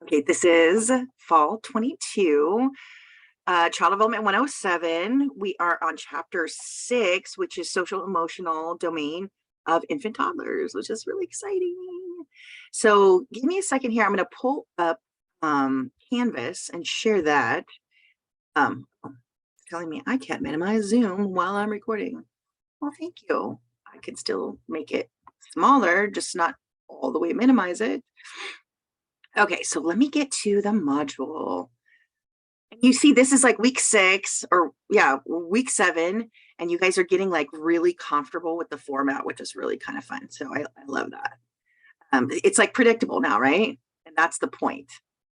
Okay, this is fall 22, Child Development 107. We are on chapter 6, which is social emotional domain of infant toddlers, which is really exciting. So give me a second here. I'm going to pull up Canvas and share that. It's telling me I can't minimize Zoom while I'm recording. Well, thank you. I can still make it smaller, just not all the way minimize it. Okay, so let me get to the module. You see, this is like week 6 or week 7, and you guys are getting like really comfortable with the format, which is really kind of fun. So I love that. It's like predictable now, right? And that's the point.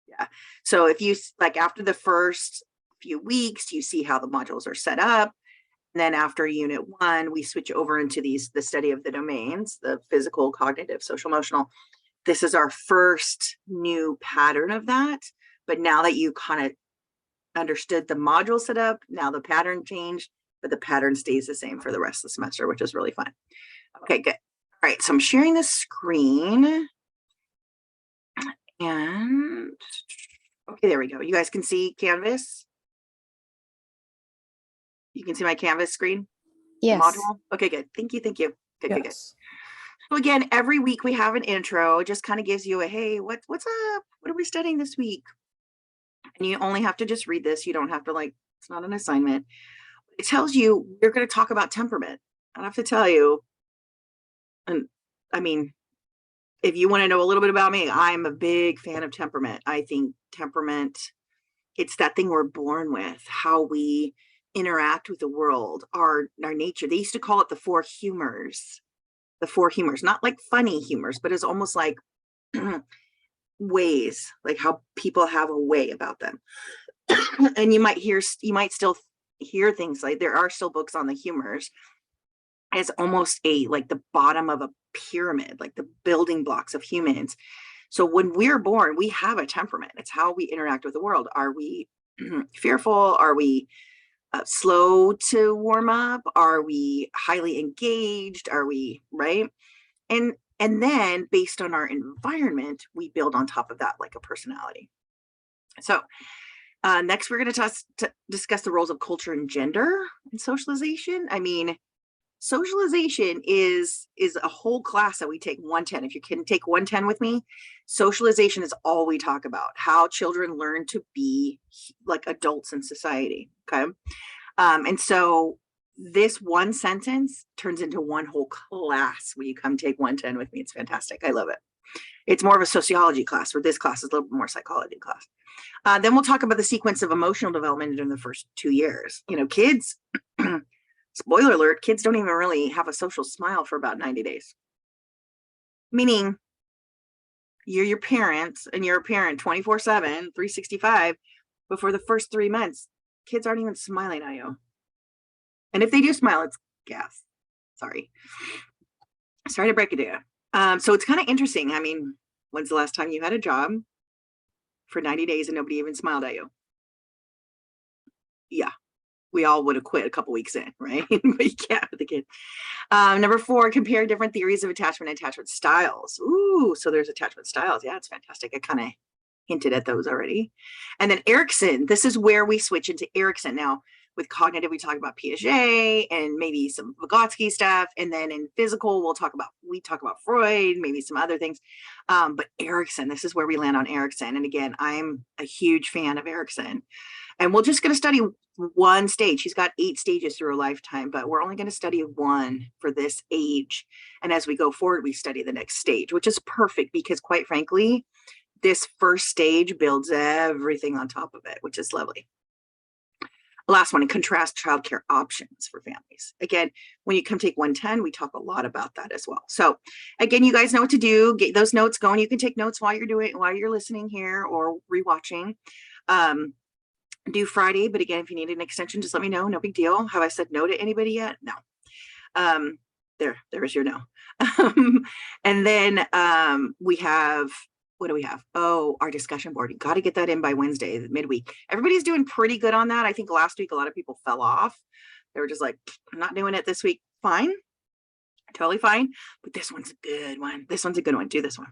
Yeah. So if you like after the first few weeks, you see how the modules are set up. And then after unit 1, we switch over into the study of the domains, the physical, cognitive, social, emotional. This is our first new pattern of that. But now that you kind of understood the module setup, now the pattern changed, but the pattern stays the same for the rest of the semester, which is really fun. Okay, good. All right, so I'm sharing the screen. And okay, there we go. You guys can see Canvas? You can see my Canvas screen? Yes. Module? Okay, good. Thank you. Good. So again, every week we have an intro. It just kind of gives you a, hey, what's up? What are we studying this week? And you only have to just read this. You don't have to it's not an assignment. It tells you we're going to talk about temperament. I have to tell you, and I mean, if you want to know a little bit about me, I'm a big fan of temperament. I think temperament, it's that thing we're born with, how we interact with the world, our nature. They used to call it the 4 humors. The 4 humors, not like funny humors, but it's almost like ways, like how people have a way about them. And you might still hear things like there are still books on the humors as almost like the bottom of a pyramid, like the building blocks of humans. So when we're born, we have a temperament. It's how we interact with the world. Are we fearful? Are we slow to warm up? Are we highly engaged? Are we right? And then based on our environment, we build on top of that like a personality. So next, we're going to discuss the roles of culture and gender in socialization. I mean, socialization is a whole class that we take 110. If you can take 110 with me, socialization is all we talk about, how children learn to be like adults in society. Okay. And so this one sentence turns into one whole class when you come take 110 with me. It's fantastic. I love it. It's more of a sociology class, where this class is a little bit more psychology class. Then we'll talk about the sequence of emotional development in the first 2 years. You know, kids, spoiler alert, kids don't even really have a social smile for about 90 days. Meaning you're your parents and you're a parent 24/7, 365. Before the first 3 months, kids aren't even smiling at you. And if they do smile, it's gas. Sorry to break it to you. So it's kind of interesting. I mean, when's the last time you had a job for 90 days and nobody even smiled at you? Yeah, we all would have quit a couple weeks in, right? But you can't with the kid. Number 4, compare different theories of attachment and attachment styles. Ooh, so there's attachment styles. Yeah, it's fantastic. I kind of hinted at those already. And then Erikson, this is where we switch into Erikson. Now, with cognitive, we talk about Piaget and maybe some Vygotsky stuff. And then in physical, we talk about Freud, maybe some other things. But Erikson, this is where we land on Erikson. And again, I'm a huge fan of Erikson. And we're just going to study one stage. He's got 8 stages through a lifetime, but we're only going to study one for this age. And as we go forward, we study the next stage, which is perfect because quite frankly, this first stage builds everything on top of it, which is lovely. Last one, and contrast childcare options for families. Again, when you come take 110, we talk a lot about that as well. So again, you guys know what to do. Get those notes going. You can take notes while you're listening here or rewatching. Do Friday, but again, if you need an extension, just let me know. No big deal. Have I said no to anybody yet? No. There is your no. And then we have, what do we have? Oh, our discussion board. You got to get that in by Wednesday, midweek. Everybody's doing pretty good on that. I think last week, a lot of people fell off. They were just like, I'm not doing it this week. Fine. Totally fine. But this one's a good one. This one's a good one. Do this one.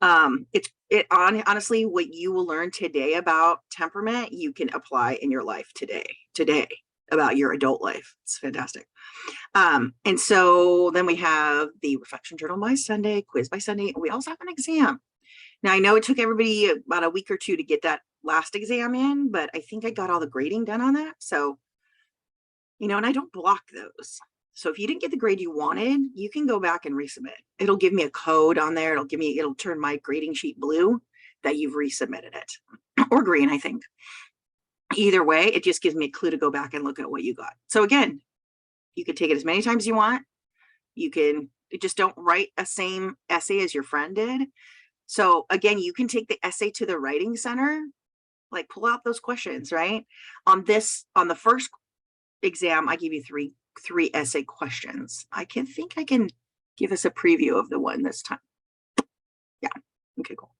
Honestly, what you will learn today about temperament, you can apply in your life today about your adult life. It's fantastic. And so then we have the reflection journal by Sunday, quiz by Sunday. We also have an exam. Now I know it took everybody about a week or two to get that last exam in, but I think I got all the grading done on that. So, and I don't block those. So if you didn't get the grade you wanted, you can go back and resubmit. It'll give me a code on there. It'll turn my grading sheet blue that you've resubmitted it, or green, I think. Either way, it just gives me a clue to go back and look at what you got. So again, you can take it as many times as you want. Just don't write a same essay as your friend did. So again, you can take the essay to the writing center, like pull out those questions, right? On the first exam, I give you three essay questions. I can give us a preview of the one this time. Yeah. Okay, cool.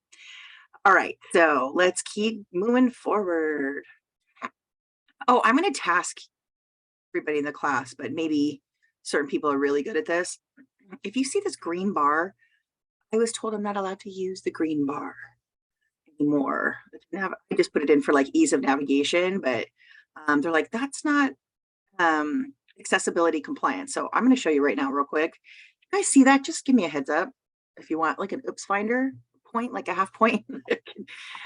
All right. So let's keep moving forward. Oh, I'm going to task everybody in the class, but maybe certain people are really good at this. If you see this green bar, I was told I'm not allowed to use the green bar anymore. I just put it in for like ease of navigation, but they're like, that's not accessibility compliant. So I'm going to show you right now real quick. You guys see that? Just give me a heads up if you want like an oops finder point, like a half point.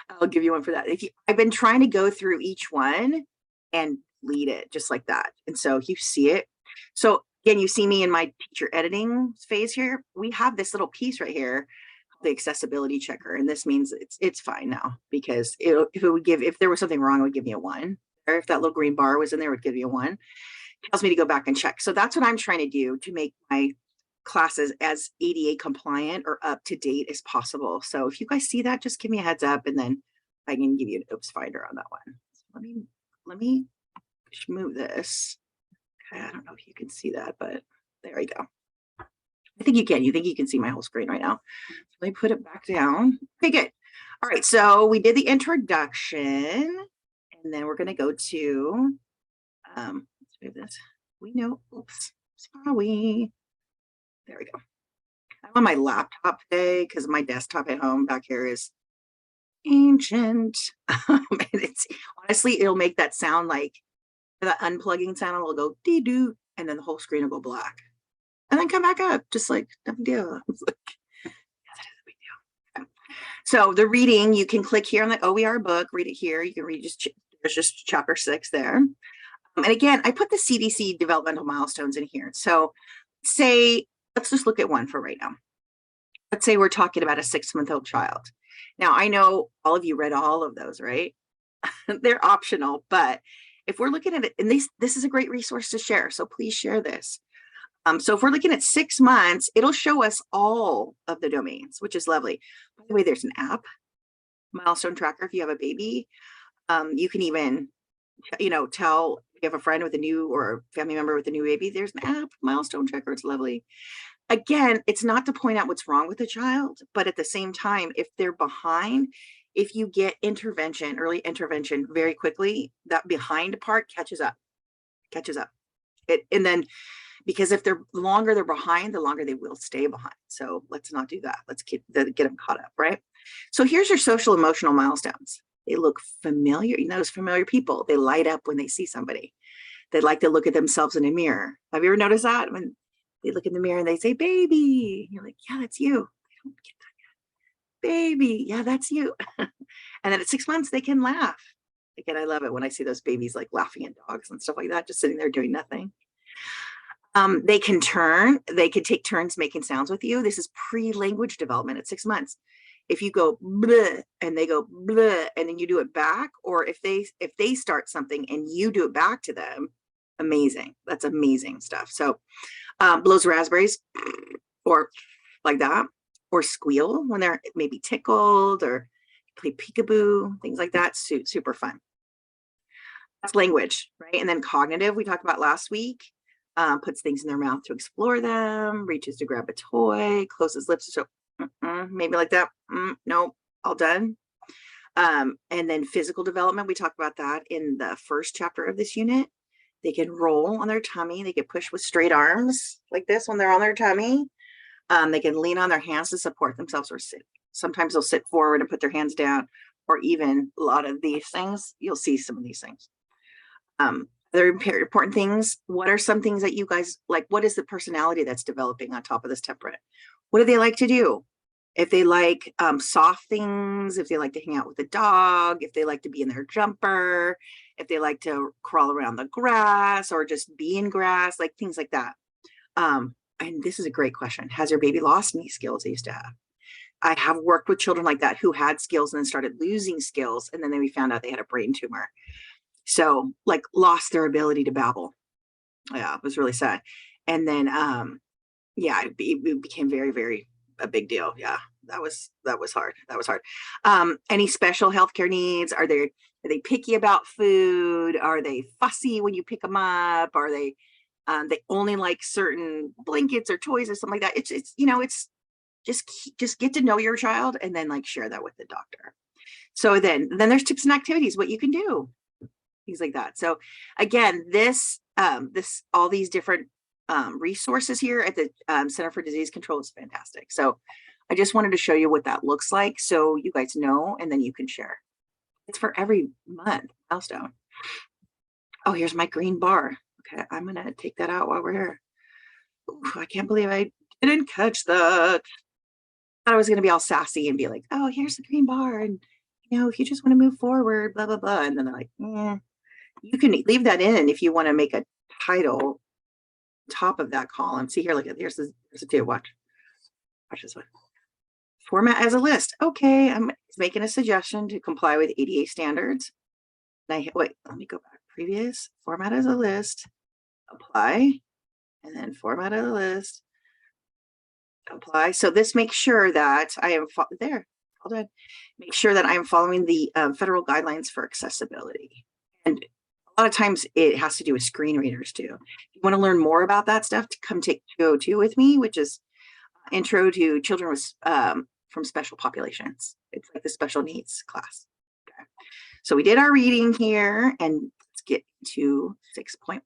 I'll give you one for that. I've been trying to go through each one and lead it just like that. And so you see it. So again, you see me in my teacher editing phase here. We have this little piece right here, the accessibility checker. And this means it's fine now, because if there was something wrong, it would give me a 1. Or if that little green bar was in there, it would give you a 1. It tells me to go back and check. So that's what I'm trying to do to make my classes as ADA compliant or up to date as possible. So if you guys see that, just give me a heads up, and then I can give you an oops finder on that one. So let me move this. Okay, I don't know if you can see that, but there we go. I think you can. You think you can see my whole screen right now. So let me put it back down. Okay, good. All right, so we did the introduction, and then we're going to go to, let's move this. Oops, sorry. There we go. I'm on my laptop today because my desktop at home back here is ancient. And honestly, it'll make that sound like that unplugging sound. Will go dee-doo, and then the whole screen will go black and then come back up, just like no big deal. It's like, yes, it is a big deal. Okay. So the reading, you can click here on the OER book, read it here. You can read there's just chapter 6 there. And again, I put the CDC developmental milestones in here. So let's just look at one for right now. Let's say we're talking about a 6-month-old child. Now, I know all of you read all of those, right? They're optional, but if we're looking at it, and this is a great resource to share, so please share this. So if we're looking at 6 months, it'll show us all of the domains, which is lovely. By the way, there's an app, milestone tracker. If you have a baby, you can even, tell if you have a friend with a new or a family member with a new baby, there's an app, milestone tracker. It's lovely. Again, it's not to point out what's wrong with the child, but at the same time, if they're behind, if you get early intervention very quickly, that behind part catches up. And then, because if the longer they're behind, the longer they will stay behind. So let's not do that. Let's get them caught up, right? So here's your social emotional milestones. They look familiar. Those familiar people, they light up when they see somebody. They like to look at themselves in a mirror. Have you ever noticed that? When they look in the mirror and they say, baby, you're like, yeah, that's you. They don't get that yet. Baby, yeah, that's you. And then at 6 months, they can laugh. Again, I love it when I see those babies like laughing at dogs and stuff like that, just sitting there doing nothing. They can take turns making sounds with you. This is pre-language development at 6 months. If you go bleh and they go bleh and then you do it back, or if they start something and you do it back to them, amazing. That's amazing stuff. So blows raspberries or like that, or squeal when they're maybe tickled, or play peekaboo, things like that. Super fun. That's language, right? And then cognitive, we talked about last week. Puts things in their mouth to explore them, reaches to grab a toy, closes lips. So maybe like that. No, all done. And then physical development, we talked about that in the first chapter of this unit. They can roll on their tummy. They can push with straight arms like this when they're on their tummy. They can lean on their hands to support themselves or sit Sometimes they'll sit forward and put their hands down, or even a lot of these things. You'll see some of these things. Other important things. What are some things that you guys like? What is the personality that's developing on top of this temperament? What do they like to do? If they like soft things, if they like to hang out with the dog, if they like to be in their jumper, if they like to crawl around the grass or just be in grass, like things like that. And this is a great question. Has your baby lost any skills they used to have? I have worked with children like that who had skills and then started losing skills. And then we found out they had a brain tumor. So like lost their ability to babble. Yeah, it was really sad. And then, yeah, it became very, very a big deal. Yeah, that was hard. That was hard. Any special healthcare needs? Are they picky about food? Are they fussy when you pick them up? Are they only like certain blankets or toys or something like that? It's it's just get to know your child and then like share that with the doctor. So then there's tips and activities, what you can do, things like that. So again, this all these different resources here at the Center for Disease Control is fantastic. So I just wanted to show you what that looks like so you guys know, and then you can share. It's for every month milestone. Oh, here's my green bar. Okay, I'm gonna take that out while we're here. Ooh, I can't believe I didn't catch that. I thought I was gonna be all sassy and be like, oh, here's the green bar, and if you just want to move forward, blah blah blah. And then they're like, you can leave that in if you want to make a title top of that column. See here, look at here's the two. Watch this one. Format as a list. Okay, I'm making a suggestion to comply with ADA standards. Wait, let me go back. Previous, format as a list, apply, and then format as a list, apply. So this makes sure that I am there. Hold on. Make sure that I am following the federal guidelines for accessibility. And a lot of times it has to do with screen readers too. If you want to learn more about that stuff, come take 202 with me, which is Intro to Children with from Special Populations. It's like the special needs class. Okay. So we did our reading here, and let's get to 6.1,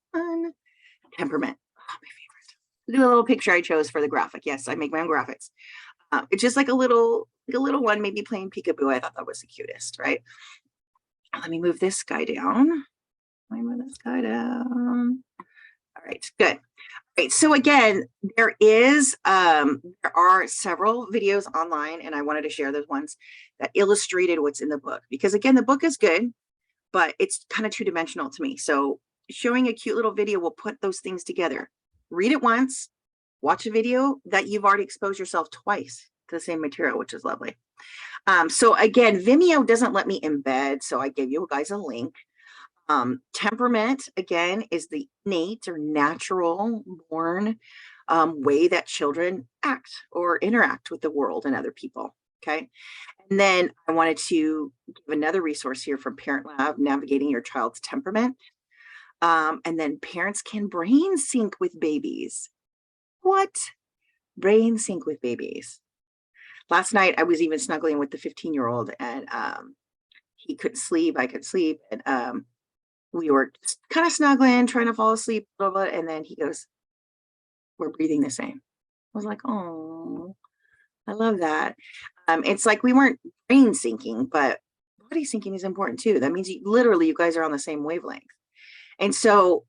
temperament. Oh, my favorite. Look at the little picture I chose for the graphic. Yes, I make my own graphics. It's just like a little one, maybe playing peekaboo. I thought that was the cutest, right? Let me move this guy down. Let me move this guy down. All right, good. All right, so again, there are several videos online, and I wanted to share those ones that illustrated what's in the book, because again, the book is good, but it's kind of two-dimensional to me. So showing a cute little video will put those things together. Read it once, watch a video that you've already exposed yourself twice to the same material, which is lovely. So again, Vimeo doesn't let me embed, so I gave you guys a link. Temperament, again, is the innate or natural born way that children act or interact with the world and other people. Okay. And then I wanted to give another resource here from Parent Lab, Navigating Your Child's Temperament. And then parents can brain sync with babies. What? Brain sync with babies. Last night, I was even snuggling with the 15-year-old, and he couldn't sleep. I could sleep. And we were just kind of snuggling, trying to fall asleep a little bit. And then he goes, we're breathing the same. I was like, oh, I love that. It's like we weren't brain syncing, but body syncing is important too. That means you guys are on the same wavelength. And so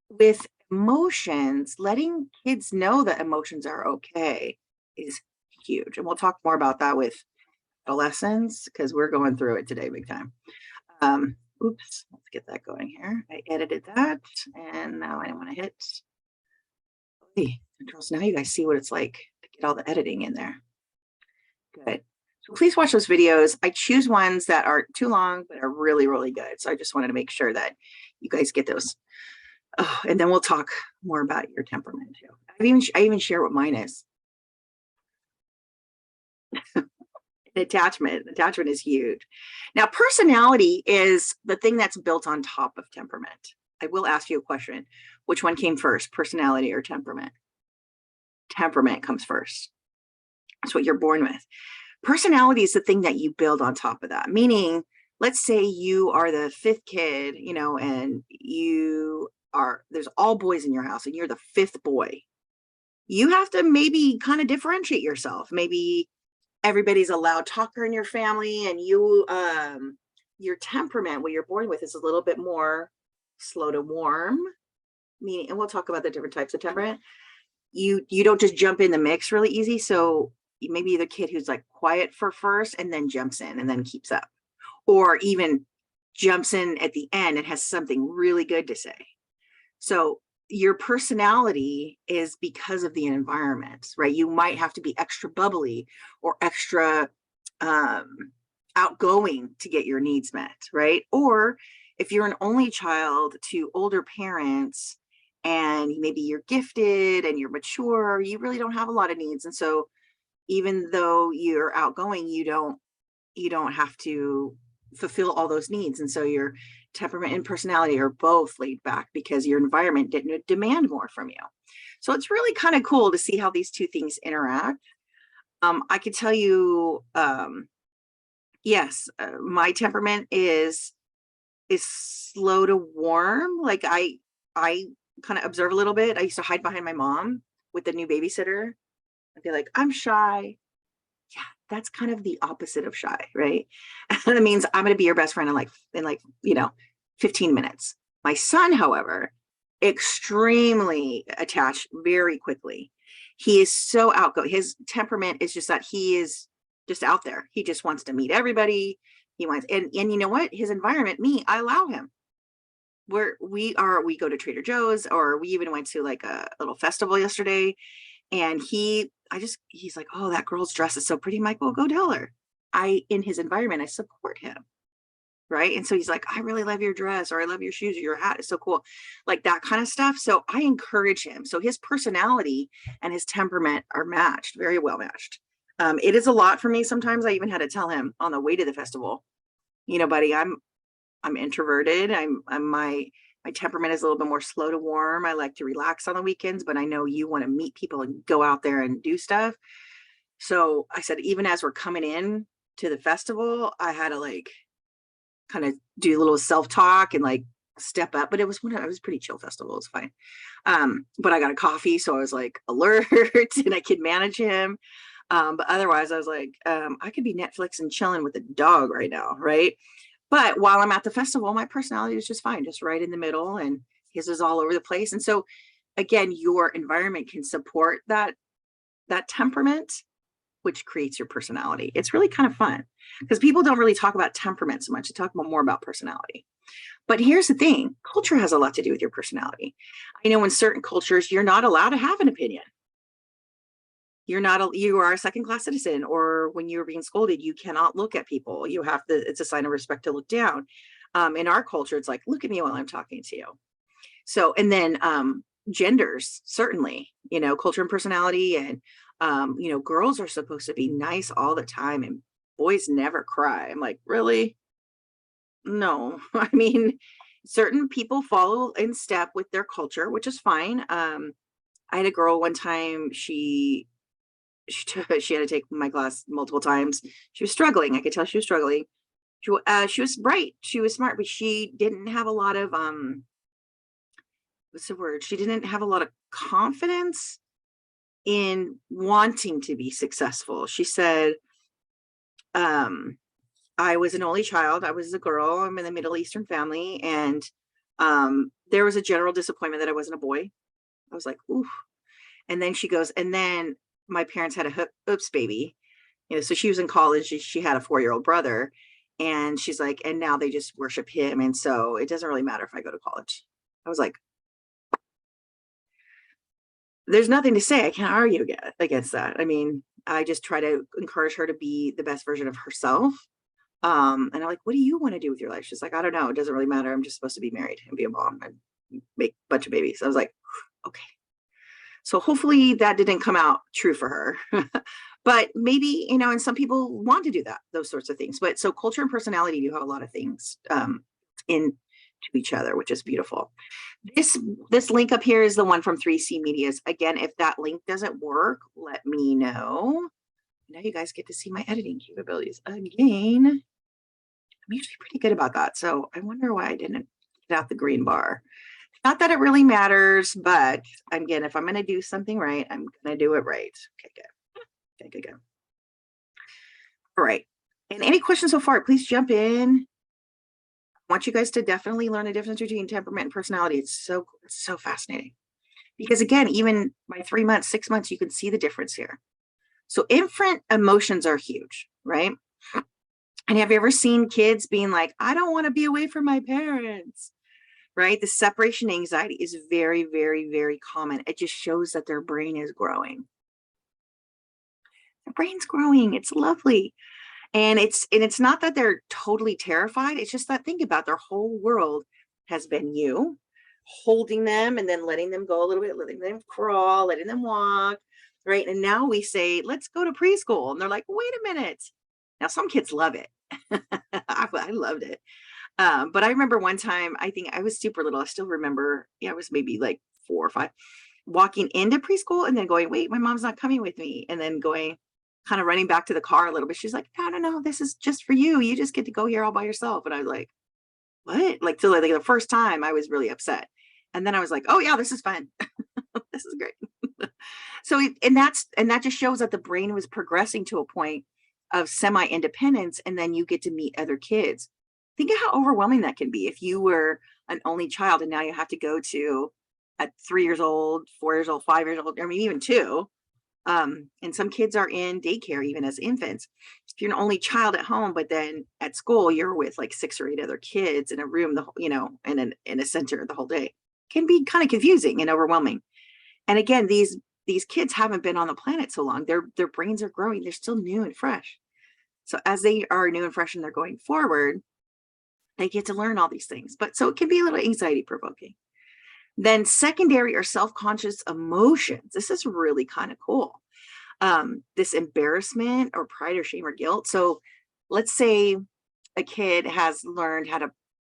with emotions, letting kids know that emotions are okay is huge. And we'll talk more about that with adolescents, because we're going through it today big time. Oops, let's get that going here. I edited that, and now I want to hit control. So now you guys see what it's like to get all the editing in there. Good. So please watch those videos. I choose ones that aren't too long, but are really, really good. So I just wanted to make sure that you guys get those. Oh, and then we'll talk more about your temperament too. I even share what mine is. Attachment is huge. Now, personality is the thing that's built on top of temperament. I will ask you a question. Which one came first, personality or temperament? Temperament comes first. That's what you're born with. Personality is the thing that you build on top of that. Meaning, let's say you are the fifth kid, and there's all boys in your house and you're the fifth boy. You have to maybe kind of differentiate yourself. Maybe everybody's a loud talker in your family, and you your temperament, what you're born with, is a little bit more slow to warm, meaning, and we'll talk about the different types of temperament. You don't just jump in the mix really easy. So maybe the kid who's like quiet for first and then jumps in and then keeps up, or even jumps in at the end and has something really good to say. So your personality is because of the environment, right? You might have to be extra bubbly or extra outgoing to get your needs met, right? Or if you're an only child to older parents and maybe you're gifted and you're mature, you really don't have a lot of needs. And so even though you're outgoing, you don't have to fulfill all those needs. And so your temperament and personality are both laid back because your environment didn't demand more from you. So it's really kind of cool to see how these two things interact. I could tell you, yes, my temperament is slow to warm. Like I kind of observe a little bit. I used to hide behind my mom with the new babysitter. I'd be like, I'm shy. Yeah, that's kind of the opposite of shy, right? That means I'm going to be your best friend in 15 minutes. My son, however, extremely attached very quickly. He is so outgoing. His temperament is just that he is just out there. He just wants to meet everybody. He wants, and you know what? His environment, I allow him. We go to Trader Joe's, or we even went to like a little festival yesterday. And he's like, oh, that girl's dress is so pretty. I'm like, well, go tell her. In his environment, I support him. Right. And so he's like, I really love your dress, or I love your shoes, or your hat is so cool. Like that kind of stuff. So I encourage him. So his personality and his temperament are matched, very well matched. It is a lot for me. Sometimes I even had to tell him on the way to the festival, buddy, I'm introverted. My temperament is a little bit more slow to warm. I like to relax on the weekends, but I know you want to meet people and go out there and do stuff. So I said, even as we're coming in to the festival, I had to like kind of do a little self-talk and like step up. But it was pretty chill festival. It's fine. But I got a coffee, so I was like alert and I could manage him. But otherwise I was like, I could be Netflix and chilling with a dog right now, right? But while I'm at the festival, my personality was just fine, just right in the middle, and his is all over the place. And so again, your environment can support that temperament, which creates your personality. It's really kind of fun because people don't really talk about temperament so much. They talk more about personality. But here's the thing, culture has a lot to do with your personality. I know in certain cultures, you're not allowed to have an opinion. You are a second class citizen, or when you're being scolded, you cannot look at people. It's a sign of respect to look down. In our culture, it's like, look at me while I'm talking to you. So, and then genders, certainly, culture and personality, and girls are supposed to be nice all the time and boys never cry. I'm like, really? No. I mean, certain people follow in step with their culture, which is fine. I had a girl one time, she had to take my class multiple times. She was struggling. I could tell she was struggling. She was bright. She was smart, but she didn't have a lot of what's the word? She didn't have a lot of confidence in wanting to be successful. She said, I was an only child. I was a girl. I'm in a Middle Eastern family, and there was a general disappointment that I wasn't a boy. I was like, ooh. And then she goes, and then my parents had a oops baby, so she was in college. She had a 4-year-old brother, and she's like, and now they just worship him, and so it doesn't really matter if I go to college. I was like, there's nothing to say. I can't argue against that. I mean, I just try to encourage her to be the best version of herself. And I'm like, what do you want to do with your life? She's like, I don't know. It doesn't really matter. I'm just supposed to be married and be a mom and make a bunch of babies. I was like, okay. So hopefully that didn't come out true for her. But maybe, and some people want to do those sorts of things. But so culture and personality do have a lot of things into each other, which is beautiful. This link up here is the one from 3C Medias. Again, if that link doesn't work, let me know. Now you guys get to see my editing capabilities again. I'm usually pretty good about that. So I wonder why I didn't get out the green bar. Not that it really matters, but again, if I'm going to do something right, I'm going to do it right. Okay, good. Okay, good. All right. And any questions so far, please jump in. I want you guys to definitely learn the difference between temperament and personality. It's so fascinating. Because again, even by 3 months, 6 months, you can see the difference here. So infant emotions are huge, right? And have you ever seen kids being like, I don't want to be away from my parents, right? The separation anxiety is very, very, very common. It just shows that their brain is growing. Their brain's growing. It's lovely. And it's not that they're totally terrified. It's just that think about their whole world has been you holding them and then letting them go a little bit, letting them crawl, letting them walk, right? And now we say, let's go to preschool. And they're like, wait a minute. Now, some kids love it. I loved it. But I remember one time, I think I was super little. I still remember, yeah, I was maybe like 4 or 5, walking into preschool and then going, wait, my mom's not coming with me. And then going, kind of running back to the car a little bit. She's like, no, no, no, this is just for you. You just get to go here all by yourself. And I was like, what? Like, till like the first time I was really upset. And then I was like, oh yeah, this is fun. This is great. So, and that just shows that the brain was progressing to a point of semi-independence. And then you get to meet other kids. Think of how overwhelming that can be if you were an only child and now you have to go to at 3 years old, 4 years old, 5 years old, I mean, even 2. And some kids are in daycare even as infants. If you're an only child at home, but then at school you're with like 6 or 8 other kids in a room, in a center the whole day, can be kind of confusing and overwhelming. And again, these kids haven't been on the planet so long. Their brains are growing. They're still new and fresh. So as they are new and fresh and they're going forward, they get to learn all these things. But so it can be a little anxiety provoking. Then secondary or self-conscious emotions. This is really kind of cool. This embarrassment or pride or shame or guilt. So let's say a kid has learned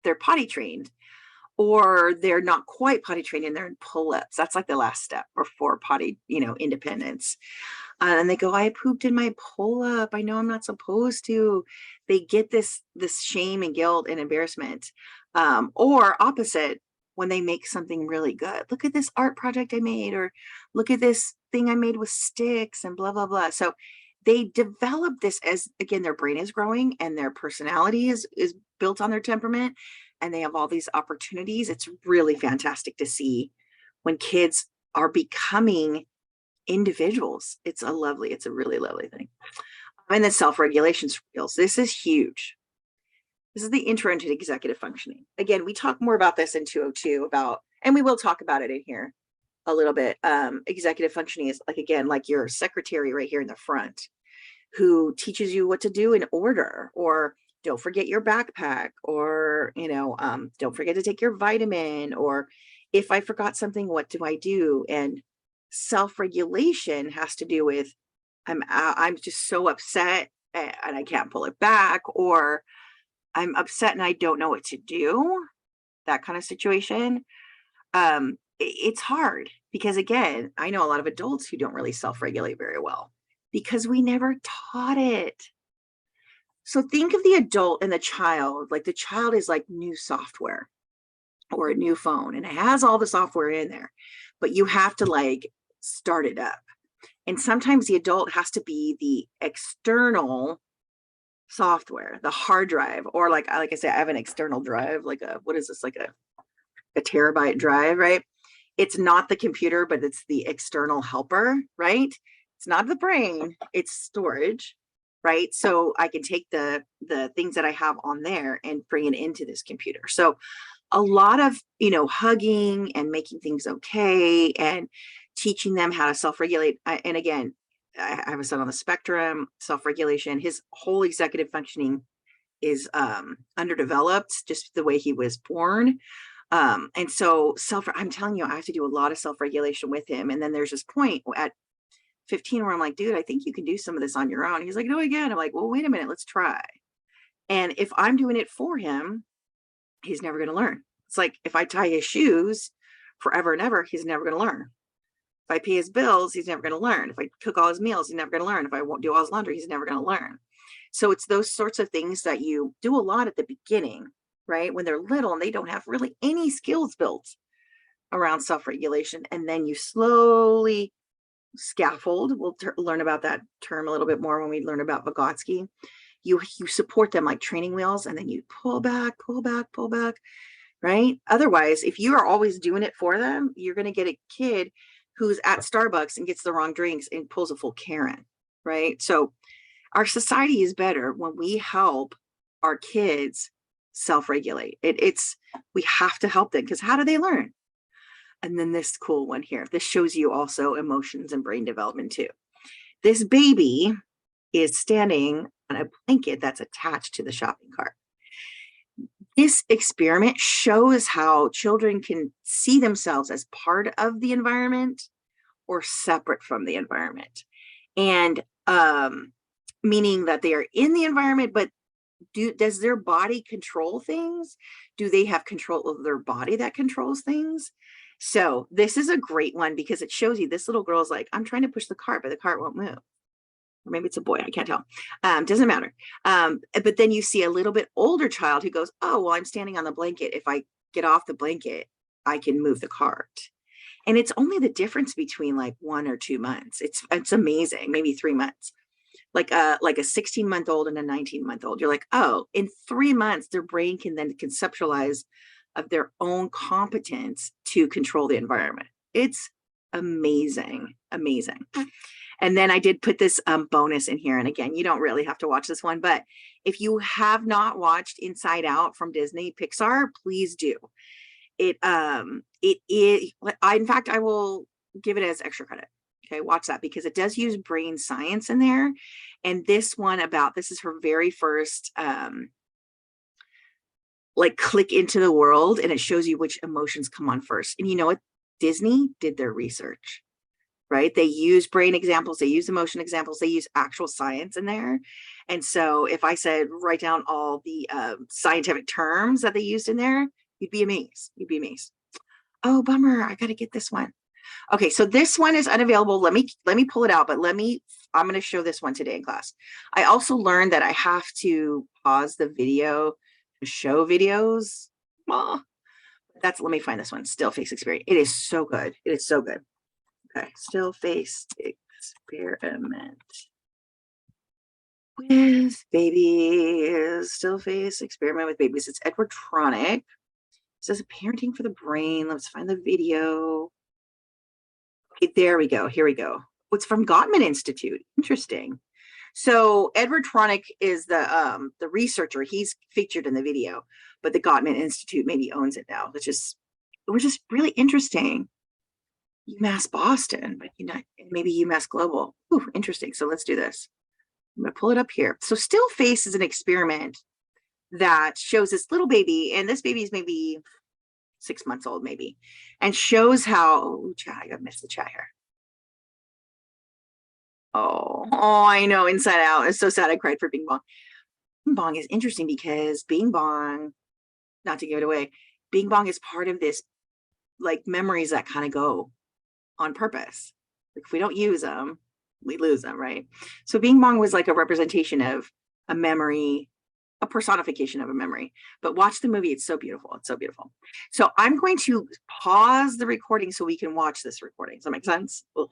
they're potty trained, or they're not quite potty trained and they're in pull-ups. That's like the last step before potty, independence. And they go, I pooped in my pull-up. I know I'm not supposed to. They get this shame and guilt and embarrassment. Or opposite, when they make something really good. Look at this art project I made, or look at this thing I made with sticks and blah, blah, blah. So they develop this as, again, their brain is growing and their personality is built on their temperament, and they have all these opportunities. It's really fantastic to see when kids are becoming individuals. It's a really lovely thing. And then self-regulation skills. This is huge. This is the intro into executive functioning. Again, we talk more about this in 202 and we will talk about it in here a little bit. Executive functioning is like your secretary right here in the front, who teaches you what to do in order, or don't forget your backpack, or, don't forget to take your vitamin, or if I forgot something, what do I do? And self-regulation has to do with, I'm just so upset and I can't pull it back, or I'm upset and I don't know what to do, that kind of situation. It's hard because, again, I know a lot of adults who don't really self-regulate very well because we never taught it. So think of the adult and the child, like the child is like new software or a new phone, and it has all the software in there, but you have to like start it up. And sometimes the adult has to be the external software, the hard drive, or like I said, I have an external drive, like what is this, like a terabyte drive, right? It's not the computer, but it's the external helper, right? It's not the brain, it's storage, right? So I can take the things that I have on there and bring it into this computer. So a lot of, hugging and making things okay and teaching them how to self-regulate. And again, I have a son on the spectrum, self-regulation. His whole executive functioning is underdeveloped, just the way he was born. And so I'm telling you, I have to do a lot of self-regulation with him. And then there's this point at 15 where I'm like, dude, I think you can do some of this on your own. He's like, no, again. I'm like, well, wait a minute, let's try. And if I'm doing it for him, he's never going to learn. It's like if I tie his shoes forever and ever, he's never going to learn. If I pay his bills, he's never going to learn. If I cook all his meals, he's never going to learn. If I won't do all his laundry, he's never going to learn. So it's those sorts of things that you do a lot at the beginning, right? When they're little and they don't have really any skills built around self-regulation. And then you slowly scaffold. We'll learn about that term a little bit more when we learn about Vygotsky. You support them like training wheels, and then you pull back, pull back, pull back, right? Otherwise, if you are always doing it for them, you're going to get a kid who's at Starbucks and gets the wrong drinks and pulls a full Karen, right? So our society is better when we help our kids self-regulate. We have to help them, because how do they learn? And then this cool one here, this shows you also emotions and brain development too. This baby is standing on a blanket that's attached to the shopping cart. This experiment shows how children can see themselves as part of the environment or separate from the environment. And meaning that they are in the environment, but does their body control things? Do they have control of their body that controls things? So this is a great one, because it shows you this little girl's like, I'm trying to push the cart, but the cart won't move. Or maybe it's a boy, I can't tell. Doesn't matter. But then you see a little bit older child who goes, oh, well, I'm standing on the blanket. If I get off the blanket, I can move the cart. And it's only the difference between like 1 or 2 months. It's amazing. Maybe 3 months. Like a 16-month-old and a 19-month-old. You're like, oh, in 3 months, their brain can then conceptualize of their own competence to control the environment. It's amazing, amazing. And then I did put this bonus in here. And again, you don't really have to watch this one, but if you have not watched Inside Out from Disney Pixar, please do. It is, in fact, I will give it as extra credit. Okay, watch that, because it does use brain science in there. And this one this is her very first like click into the world, and it shows you which emotions come on first. And you know what? Disney did their research, right? They use brain examples, they use emotion examples, they use actual science in there. And so if I said, write down all the scientific terms that they used in there, you'd be amazed. You'd be amazed. Oh, bummer. I got to get this one. Okay, so this one is unavailable. Let me pull it out, but I'm going to show this one today in class. I also learned that I have to pause the video to show videos. Oh, let me find this one. Still face experiment. It is so good. It is so good. Okay, still face experiment with babies. Still face experiment with babies. It's Edward Tronick. It says parenting for the brain. Let's find the video. Okay, there we go. Here we go. It's from Gottman Institute. Interesting. So Edward Tronick is the researcher. He's featured in the video, but the Gottman Institute maybe owns it now, which is really interesting. UMass Boston, but maybe UMass Global. Ooh, interesting. So let's do this. I'm going to pull it up here. So Still Face is an experiment that shows this little baby, and this baby is maybe 6 months old, maybe, and shows how, I gotta miss the chat here. Oh, I know, Inside Out. It's so sad I cried for Bing Bong. Bing Bong is interesting because Bing Bong, not to give it away, Bing Bong is part of this, like, memories that kind of go on purpose. Like, if we don't use them, we lose them, right? So Bing Bong was like a representation of a memory, a personification of a memory. But watch the movie. It's so beautiful. It's so beautiful. So I'm going to pause the recording so we can watch this recording. Does that make sense? Oh,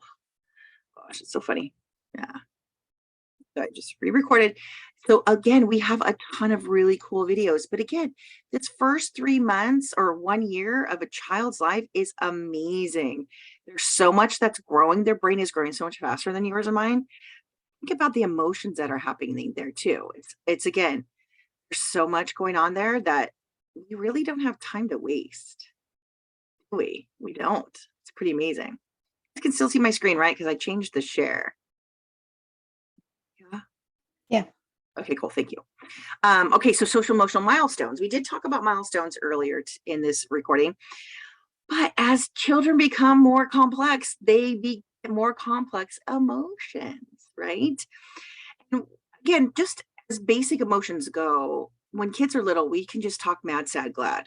gosh, it's so funny. Yeah. So I just re-recorded. So again, we have a ton of really cool videos. But again, this first 3 months or 1 year of a child's life is amazing. There's so much that's growing. Their brain is growing so much faster than yours or mine. Think about the emotions that are happening there too. It's again, there's so much going on there that we really don't have time to waste. We don't. It's pretty amazing. You can still see my screen, right? Because I changed the share. Yeah. Okay, cool. Thank you. Okay, so social emotional milestones. We did talk about milestones earlier in this recording, but as children become more complex, they be more complex emotions, right? And again, just as basic emotions go, when kids are little, we can just talk mad, sad, glad.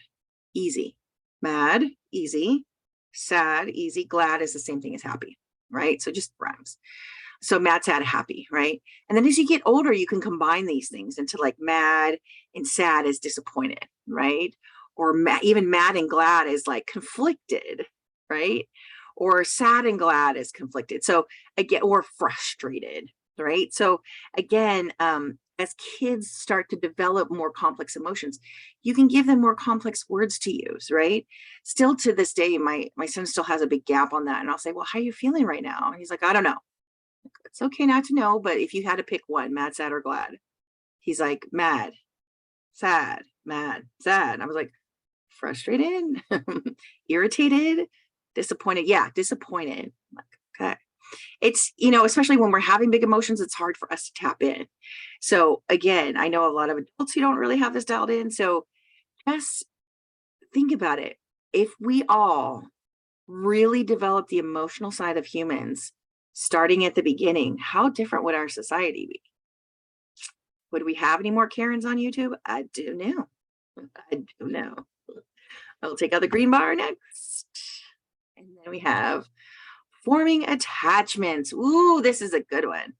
Easy. Mad, easy. Sad, easy. Glad is the same thing as happy, right? So just rhymes. So mad, sad, happy, right? And then as you get older, you can combine these things into like mad and sad is disappointed, right? Or even mad and glad is like conflicted, right? Or sad and glad is conflicted. So again, or frustrated, right? So again, as kids start to develop more complex emotions, you can give them more complex words to use, right? Still to this day, my son still has a big gap on that. And I'll say, well, how are you feeling right now? And he's like, I don't know. It's okay not to know, but if you had to pick one, mad, sad, or glad, he's like, mad, sad, mad, sad. I was like, frustrated, irritated, disappointed. Yeah, disappointed. I'm like, okay. It's, especially when we're having big emotions, it's hard for us to tap in. So again, I know a lot of adults who don't really have this dialed in. So just think about it. If we all really develop the emotional side of humans starting at the beginning, how different would our society be? Would we have any more Karens on YouTube? I do know. I do know. I'll take out the green bar next. And then we have forming attachments. Ooh, this is a good one.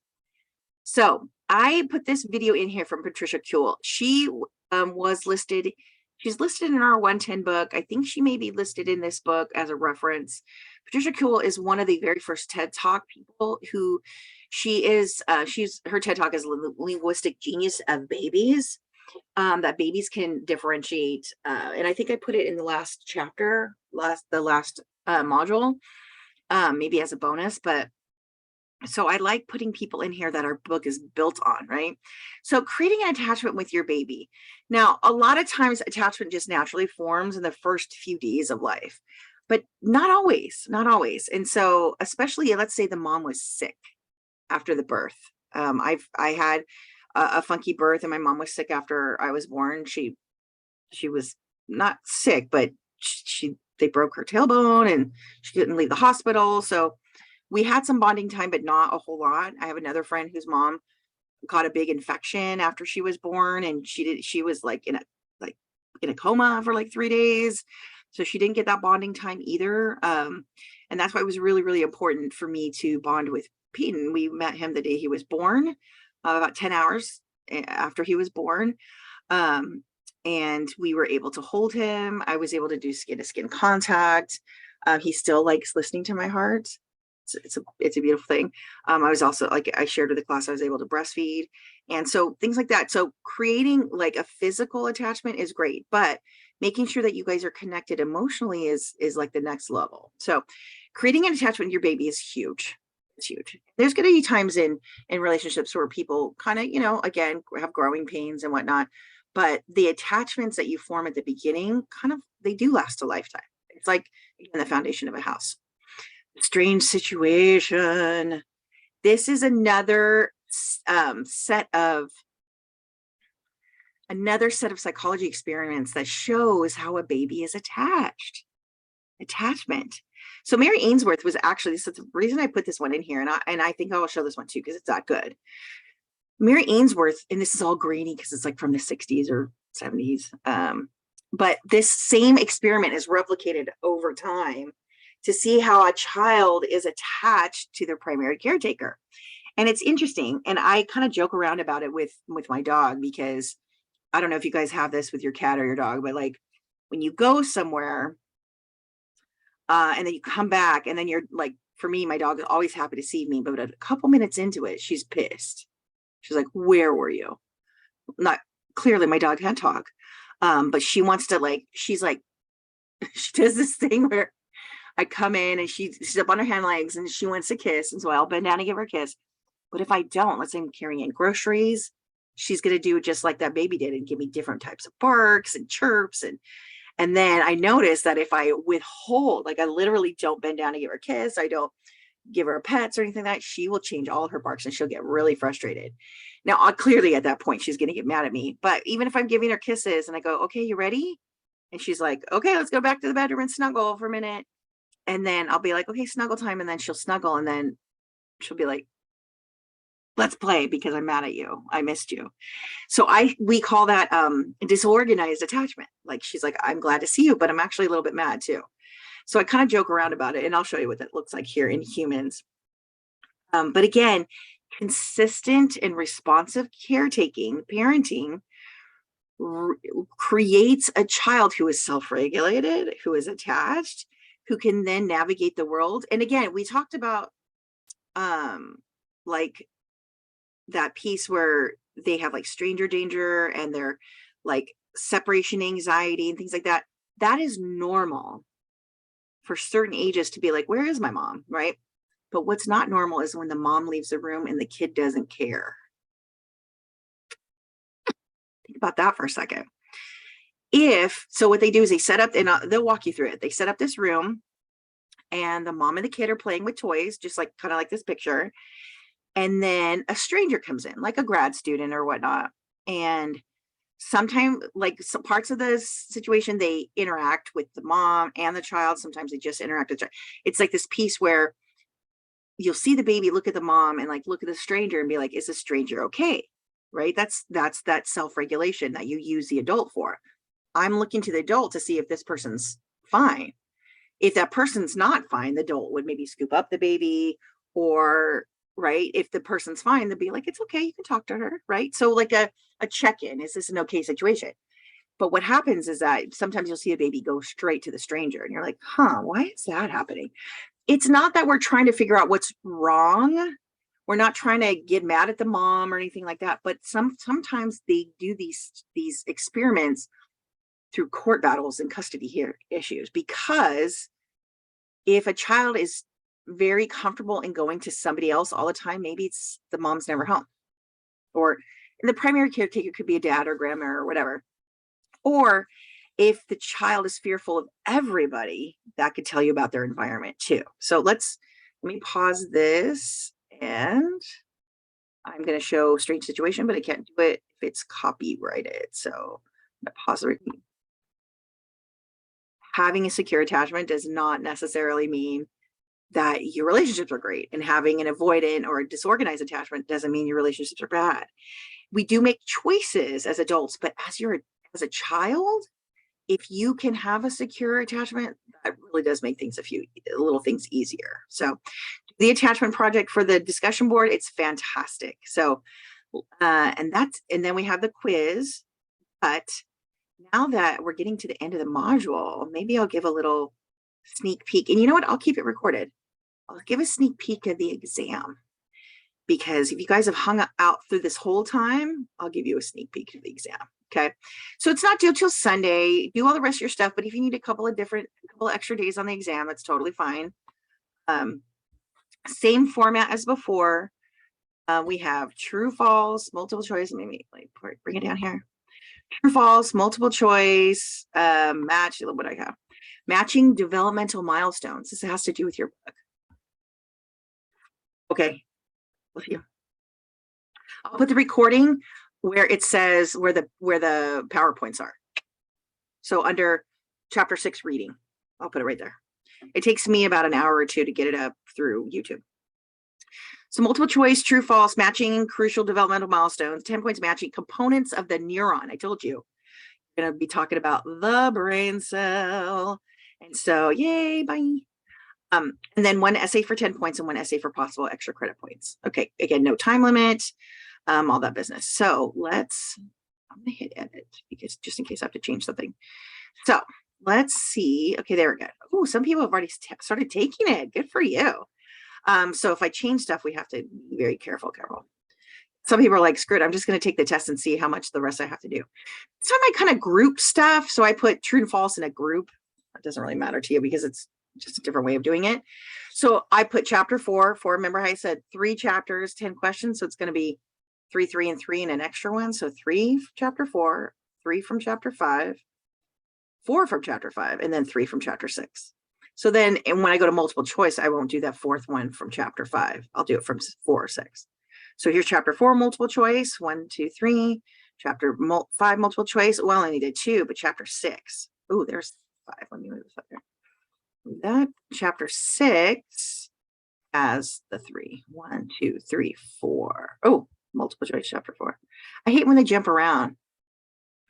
So I put this video in here from Patricia Kuehl. She was listed. She's listed in our 110 book. I think she may be listed in this book as a reference. Patricia Kuehl is one of the very first TED Talk people who her TED Talk is linguistic genius of babies, that babies can differentiate. And I think I put it in the last chapter, the last module, maybe as a bonus, but so I like putting people in here that our book is built on, right? So creating an attachment with your baby. Now, a lot of times attachment just naturally forms in the first few days of life, but not always, not always. And so especially, let's say the mom was sick after the birth. I had a funky birth and my mom was sick after I was born. She was not sick, but they broke her tailbone and she couldn't leave the hospital. So we had some bonding time, but not a whole lot. I have another friend whose mom got a big infection after she was born, and she was like in a coma for like 3 days. So she didn't get that bonding time either. And that's why it was really, really important for me to bond with Peyton. We met him the day he was born, about 10 hours after he was born. And we were able to hold him. I was able to do skin to skin contact. He still likes listening to my heart. It's a beautiful thing. I was also, like I shared with the class, I was able to breastfeed. And so things like that. So creating like a physical attachment is great, but making sure that you guys are connected emotionally is like the next level. So creating an attachment with your baby is huge. It's huge. There's going to be times in relationships where people kind of, again, have growing pains and whatnot, but the attachments that you form at the beginning they do last a lifetime. It's like, again, the foundation of a house. Strange situation. This is another set of psychology experiments that shows how a baby is attached. Attachment. So Mary Ainsworth was actually, this is the reason I put this one in here, and I think I will show this one too because it's that good. Mary Ainsworth, and this is all grainy because it's like from the 60s or 70s, but this same experiment is replicated over time to see how a child is attached to their primary caretaker. And it's interesting. And I kind of joke around about it with my dog, because I don't know if you guys have this with your cat or your dog, but like when you go somewhere and then you come back and then you're like, for me, my dog is always happy to see me, but a couple minutes into it, she's pissed. She's like, where were you? Not clearly my dog can't talk. But she wants to she's like, she does this thing where I come in and she's up on her hind legs and she wants a kiss. And so I'll bend down and give her a kiss. But if I don't, let's say I'm carrying in groceries, she's going to do just like that baby did and give me different types of barks and chirps. And then I notice that if I withhold, like I literally don't bend down to give her a kiss, I don't give her a pets or anything like that, she will change all her barks and she'll get really frustrated. Now, clearly at that point, she's going to get mad at me. But even if I'm giving her kisses and I go, okay, you ready? And she's like, okay, let's go back to the bedroom and snuggle for a minute. And then I'll be like, okay, snuggle time. And then she'll snuggle. And then she'll be like, let's play because I'm mad at you. I missed you. So we call that disorganized attachment. Like she's like, I'm glad to see you, but I'm actually a little bit mad too. So I kind of joke around about it, and I'll show you what that looks like here in humans. But again, consistent and responsive caretaking, parenting, creates a child who is self-regulated, who is attached, who can then navigate the world. And again, we talked about like that piece where they have like stranger danger and they're like separation anxiety and things like that. That is normal for certain ages to be like, where is my mom? Right. But what's not normal is when the mom leaves the room and the kid doesn't care. Think about that for a second. So what they do is they set up, and they'll walk you through it. They set up this room and the mom and the kid are playing with toys, just like kind of like this picture. And then a stranger comes in, like a grad student or whatnot. And sometimes, like some parts of the situation, they interact with the mom and the child. Sometimes they just interact with the child. It's like this piece where you'll see the baby look at the mom and like look at the stranger and be like, is the stranger okay? Right? That's that self-regulation that you use the adult for. I'm looking to the adult to see if this person's fine. If that person's not fine, the adult would maybe scoop up the baby, or right, if the person's fine, they'll be like, it's okay, you can talk to her, right? So like a check-in, is this an okay situation? But what happens is that sometimes you'll see a baby go straight to the stranger and you're like, why is that happening? It's not that we're trying to figure out what's wrong. We're not trying to get mad at the mom or anything like that, but sometimes they do these experiments through court battles and custody issues, because if a child is very comfortable in going to somebody else all the time, maybe it's the mom's never home, or the primary caretaker could be a dad or grandma or whatever. Or if the child is fearful of everybody, that could tell you about their environment too. So let me pause this, and I'm going to show strange situation, but I can't do it if it's copyrighted. So I'm going to pause the recording. Having a secure attachment does not necessarily mean that your relationships are great, and having an avoidant or a disorganized attachment doesn't mean your relationships are bad. We do make choices as adults, but as a child, if you can have a secure attachment, that really does make things a little things easier. So the attachment project for the discussion board, it's fantastic. So and then we have the quiz. But now that we're getting to the end of the module, maybe I'll give a little sneak peek. And you know what? I'll keep it recorded. I'll give a sneak peek of the exam, because if you guys have hung out through this whole time, I'll give you a sneak peek of the exam. Okay. So it's not due till Sunday. Do all the rest of your stuff, but if you need a couple extra days on the exam, that's totally fine. Same format as before. We have true, false, multiple choice. Maybe like bring it down here. True, false, multiple choice, what do I have? Matching developmental milestones. This has to do with your book. Okay, with you. I'll put the recording where it says where the PowerPoints are. So under chapter 6 reading, I'll put it right there. It takes me about an hour or two to get it up through YouTube. So multiple choice, true, false, matching crucial developmental milestones, 10 points matching components of the neuron. I told you, I'm going to be talking about the brain cell. And so, yay, bye. And then one essay for 10 points and one essay for possible extra credit points. Okay, again, no time limit, all that business. So I'm going to hit edit, because just in case I have to change something. So let's see. Okay, there we go. Oh, some people have already started taking it. Good for you. So if I change stuff, we have to be very careful. Some people are like, screw it, I'm just going to take the test and see how much the rest I have to do. So I kind of group stuff. So I put true and false in a group. It doesn't really matter to you because it's just a different way of doing it. So I put chapter 4. Remember how I said 3 chapters, 10 questions. So it's going to be 3, 3, and 3 and an extra one. So 3 from chapter 4, 3 from chapter 5, 4 from chapter 5, and then 3 from chapter 6. So then, and when I go to multiple choice, I won't do that 4th one from chapter 5. I'll do it from 4 or 6. So here's chapter 4 multiple choice, 1, 2, 3. Chapter 5 multiple choice. Well, I only did 2, but chapter 6. Oh, there's 5. Let me move this up there. That chapter 6 has the 3. 1, 2, 3, 4. Oh, multiple choice chapter 4. I hate when they jump around,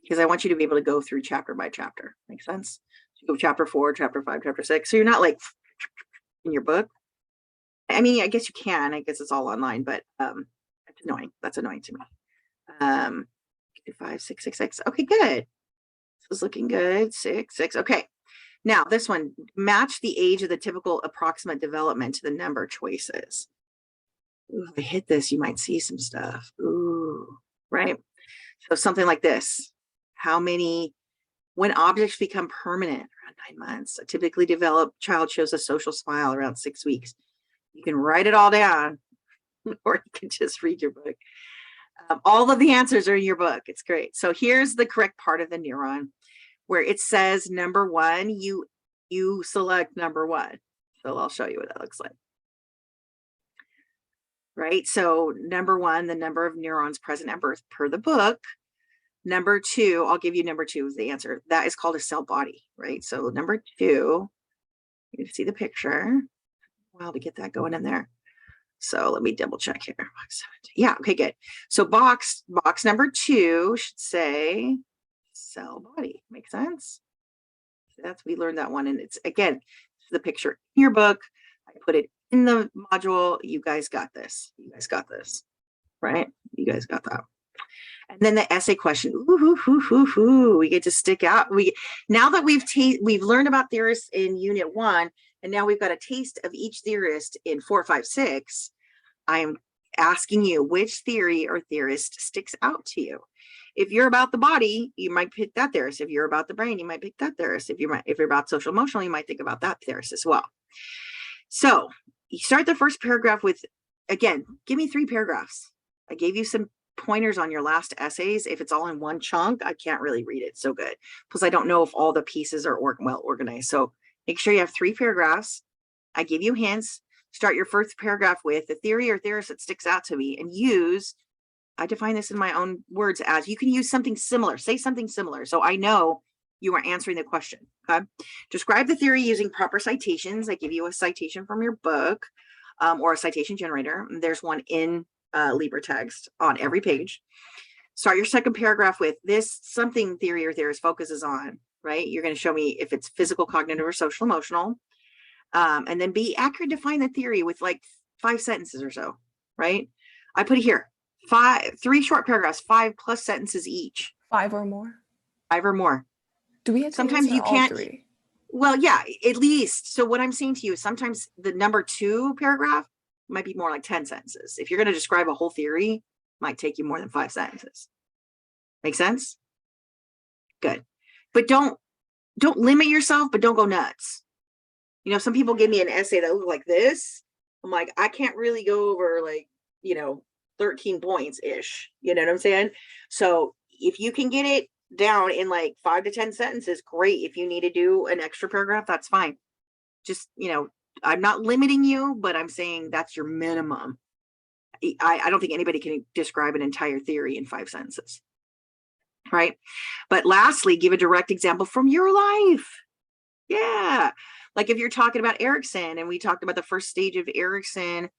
because I want you to be able to go through chapter by chapter. Make sense? So you go chapter 4, chapter 5, chapter 6. So you're not like in your book. I mean, I guess you can. I guess it's all online, but it's annoying. That's annoying to me. 5, 6, 6, 6. Okay, good. This is looking good. 6, 6. Okay. Now this one, match the age of the typical approximate development to the number choices. Ooh, if I hit this, you might see some stuff. Ooh. right? So something like this. When objects become permanent around 9 months, a typically developed child shows a social smile around 6 weeks. You can write it all down, or you can just read your book. All of the answers are in your book. It's great. So here's the correct part of the neuron where it says number one, you select number one. So I'll show you what that looks like. Right? So number one, the number of neurons present at birth per the book. Number two, I'll give you number two as the answer. That is called a cell body, right? So number two, you can see the picture. Wow, to get that going in there. So let me double check here. Yeah, okay, good. So box number two should say cell body. Make sense? We learned that one. And it's, again, the picture in your book. I put it in the module. You guys got this. You guys got this, right? You guys got that. And then the essay question. We get to stick out. Now that we've learned about theorists in unit 1, and now we've got a taste of each theorist in 4, 5, 6. I'm asking you which theory or theorist sticks out to you. If you're about the body, you might pick that theorist. If you're about the brain, you might pick that theorist. If you're about social emotional, you might think about that theorist as well. So you start the first paragraph with, again, give me 3 paragraphs. I gave you some pointers on your last essays. If it's all in one chunk, I can't really read it so good. Plus, I don't know if all the pieces are well organized. So make sure you have 3 paragraphs. I give you hints. Start your first paragraph with the theory or theorist that sticks out to me, and I define this in my own words as, you can use something similar, say something similar. So I know you are answering the question. Okay. Describe the theory using proper citations. I give you a citation from your book, or a citation generator. There's one in LibreText on every page. Start your second paragraph with this something theory or theorist focuses on, right? You're going to show me if it's physical, cognitive, or social emotional. And then be accurate, define the theory with like 5 sentences or so, right? I put it here, 3 short paragraphs, 5+ sentences each. 5 or more? 5 or more. Do we have to sometimes you all can't 3? Well, yeah, at least. So what I'm saying to you is sometimes the number 2 paragraph might be more like 10 sentences. If you're going to describe a whole theory, it might take you more than 5 sentences. Make sense? Good. But don't limit yourself, but don't go nuts. You know, some people give me an essay that looks like this. I'm like, I can't really go over 13 points ish. You know what I'm saying? So if you can get it down in like 5 to 10 sentences, great. If you need to do an extra paragraph, that's fine. Just, I'm not limiting you, but I'm saying that's your minimum. I don't think anybody can describe an entire theory in 5 sentences. Right? But lastly, give a direct example from your life. Yeah. Like if you're talking about Erickson, and we talked about the first stage of Erickson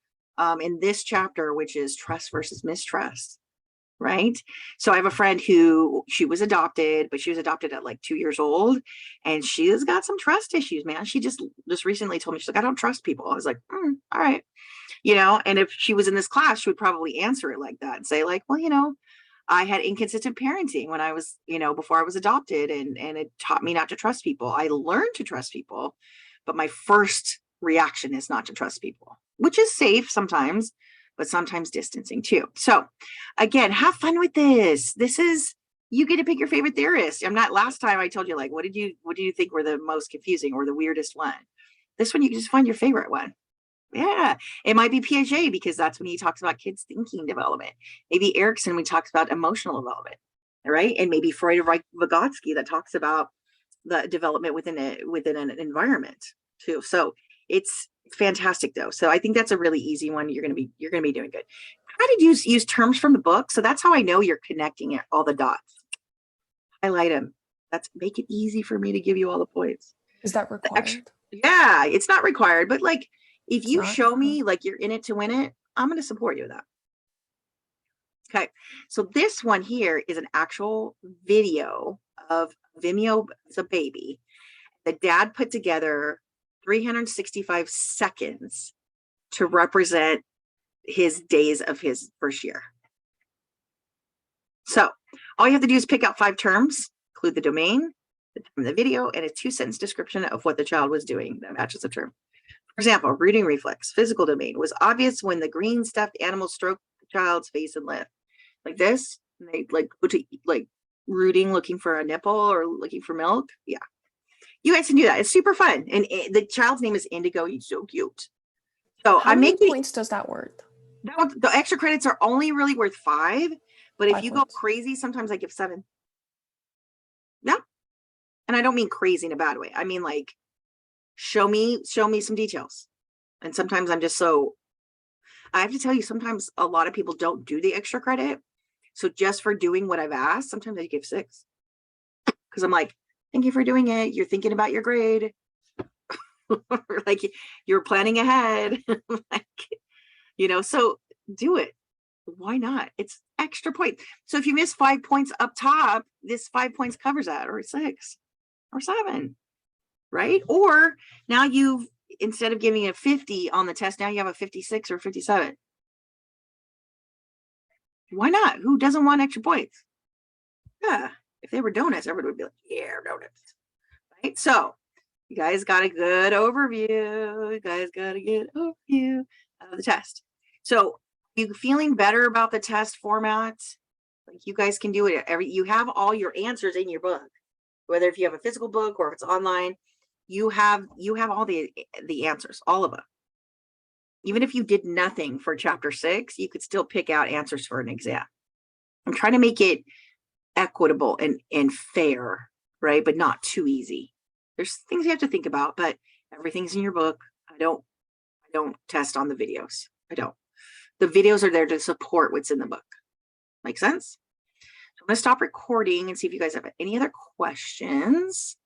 in this chapter, which is trust versus mistrust, right? So I have a friend who, she was adopted, but she was adopted at like 2 years old, and she has got some trust issues, man. She just recently told me, she's like, I don't trust people. I was like, all right. And if she was in this class, she would probably answer it like that and say like, well, I had inconsistent parenting when I was, before I was adopted, and it taught me not to trust people. I learned to trust people, but my first reaction is not to trust people, which is safe sometimes, but sometimes distancing too. So again, have fun with this. You get to pick your favorite theorist. Last time I told you, like, what do you think were the most confusing or the weirdest one? This one, you can just find your favorite one. Yeah, it might be Piaget because that's when he talks about kids' thinking development. Maybe Erickson, we talks about emotional development, right? And maybe Freud or Vygotsky that talks about the development within an environment too. So it's fantastic though. So I think that's a really easy one. You're gonna be doing good. Try to use terms from the book. So that's how I know you're connecting all the dots. Highlight them. Make it easy for me to give you all the points. Is that required? Yeah, it's not required, but like, if you show me like you're in it to win it, I'm going to support you with that. Okay. So this one here is an actual video of Vimeo as a baby. The dad put together 365 seconds to represent his days of his first year. So all you have to do is pick out 5 terms, include the domain, the time of the video, and a 2-sentence description of what the child was doing that matches the term. For example, rooting reflex, physical domain, was obvious when the green stuffed animal stroked the child's face and lip. Like this, And they like go to like rooting, looking for a nipple or looking for milk. Yeah. You guys can do that. It's super fun. And the child's name is Indigo. He's so cute. So How I'm many making points does that worth? the extra credits are only really worth 5, but if 5 you go points. crazy, sometimes I give 7. Yeah. And I don't mean crazy in a bad way. I mean like show me some details. And sometimes I'm just so, I have to tell you, sometimes a lot of people don't do the extra credit. So just for doing what I've asked, sometimes I give 6. Because I'm like, thank you for doing it. You're thinking about your grade. Like you're planning ahead. Like, so do it. Why not? It's extra point. So if you miss 5 points up top, this 5 points covers that, or 6 or 7, right? Or now you've, instead of giving a 50 on the test, now you have a 56 or 57. Why not? Who doesn't want extra points? Yeah. If they were donuts, everybody would be like, yeah, donuts. Right? So you guys got a good overview. You guys got a good overview of the test. So you feeling better about the test format? Like you guys can do it you have all your answers in your book, whether if you have a physical book or if it's online, you have all the answers, all of them. Even if you did nothing for chapter 6, you could still pick out answers for an exam. I'm trying to make it equitable and fair, right? But not too easy. There's things you have to think about, but everything's in your book. I don't test on the videos. I don't. The videos are there to support what's in the book. Make sense? So I'm going to stop recording and see if you guys have any other questions.